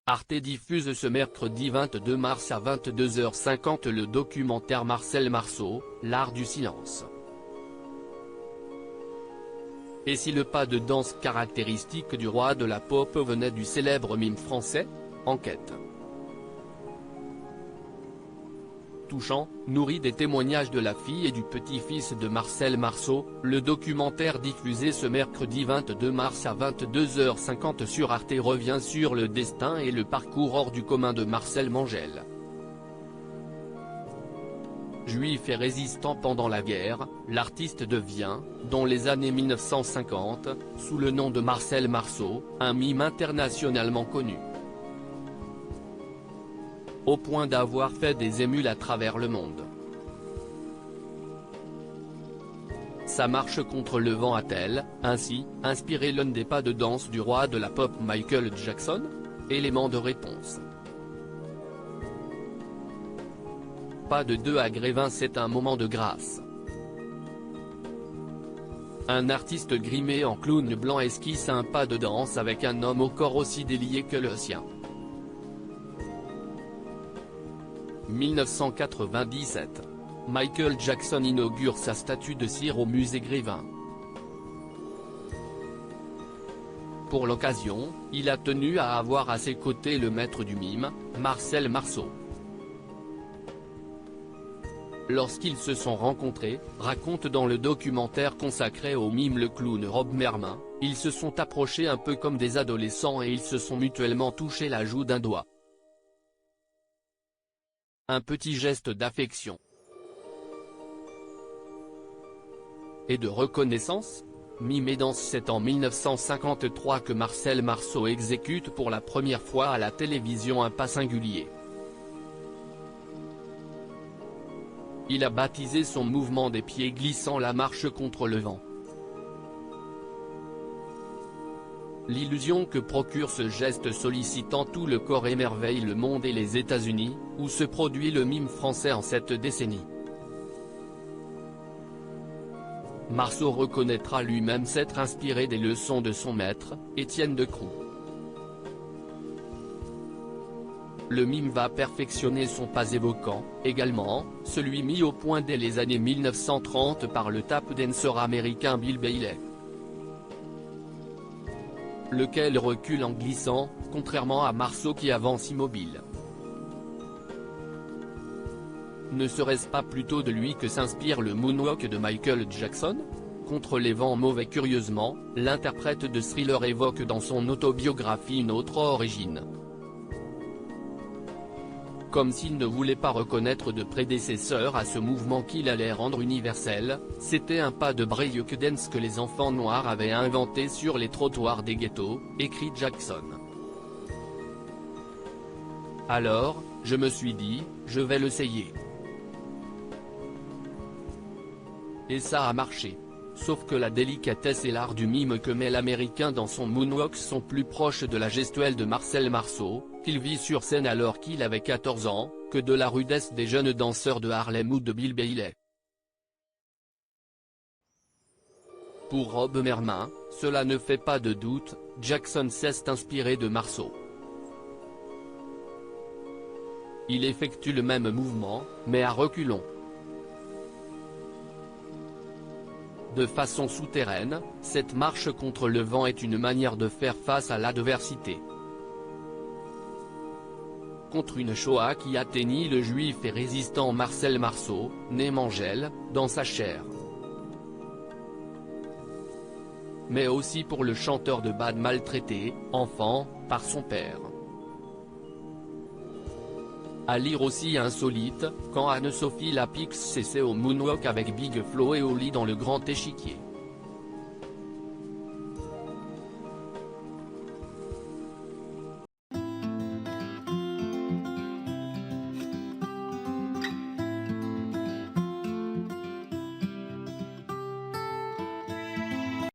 Arte diffuse ce mercredi 22 mars à 22h50 le documentaire Marcel Marceau, l'art du silence. Et si le pas de danse caractéristique du roi de la pop venait du célèbre mime français ? Enquête. Touchant, nourri des témoignages de la fille et du petit-fils de Marcel Marceau, le documentaire diffusé ce mercredi 22 mars à 22h50 sur Arte revient sur le destin et le parcours hors du commun de Marcel Mangel. Juif et résistant pendant la guerre, l'artiste devient, dans les années 1950, sous le nom de Marcel Marceau, un mime internationalement connu. Au point d'avoir fait des émules à travers le monde. Sa marche contre le vent a-t-elle, ainsi, inspiré l'un des pas de danse du roi de la pop Michael Jackson ? Élément de réponse. Pas de 2 à Grévin, c'est un moment de grâce. Un artiste grimé en clown blanc esquisse un pas de danse avec un homme au corps aussi délié que le sien. 1997. Michael Jackson inaugure sa statue de cire au musée Grévin. Pour l'occasion, il a tenu à avoir à ses côtés le maître du mime, Marcel Marceau. Lorsqu'ils se sont rencontrés, raconte dans le documentaire consacré au mime le clown Rob Mermin, ils se sont approchés un peu comme des adolescents et ils se sont mutuellement touchés la joue d'un doigt. Un petit geste d'affection et de reconnaissance. Mime et danse. C'est en 1953 que Marcel Marceau exécute pour la première fois à la télévision un pas singulier. Il a baptisé son mouvement des pieds glissants la marche contre le vent. L'illusion que procure ce geste sollicitant tout le corps émerveille le monde et les États-Unis, où se produit le mime français en cette décennie. Marceau reconnaîtra lui-même s'être inspiré des leçons de son maître, Étienne Decroux. Le mime va perfectionner son pas évoquant, également, celui mis au point dès les années 1930 par le tap dancer américain Bill Bailey. Lequel recule en glissant, contrairement à Marceau qui avance immobile. Ne serait-ce pas plutôt de lui que s'inspire le moonwalk de Michael Jackson ? Contre les vents mauvais. Curieusement, l'interprète de Thriller évoque dans son autobiographie une autre origine. Comme s'il ne voulait pas reconnaître de prédécesseur à ce mouvement qu'il allait rendre universel, c'était un pas de breakdance que les enfants noirs avaient inventé sur les trottoirs des ghettos, écrit Jackson. Alors, je me suis dit, je vais l'essayer. Et ça a marché. Sauf que la délicatesse et l'art du mime que met l'américain dans son moonwalk sont plus proches de la gestuelle de Marcel Marceau, qu'il vit sur scène alors qu'il avait 14 ans, que de la rudesse des jeunes danseurs de Harlem ou de Bill Bailey. Pour Rob Mermin, cela ne fait pas de doute, Jackson s'est inspiré de Marceau. Il effectue le même mouvement, mais à reculons. De façon souterraine, cette marche contre le vent est une manière de faire face à l'adversité. Contre une Shoah qui atteignit le juif et résistant Marcel Marceau, né Mangel, dans sa chair. Mais aussi pour le chanteur de bad maltraité, enfant, par son père. À lire aussi insolite, quand Anne-Sophie Lapix s'essaie au moonwalk avec Big Flo et Oli dans le grand échiquier.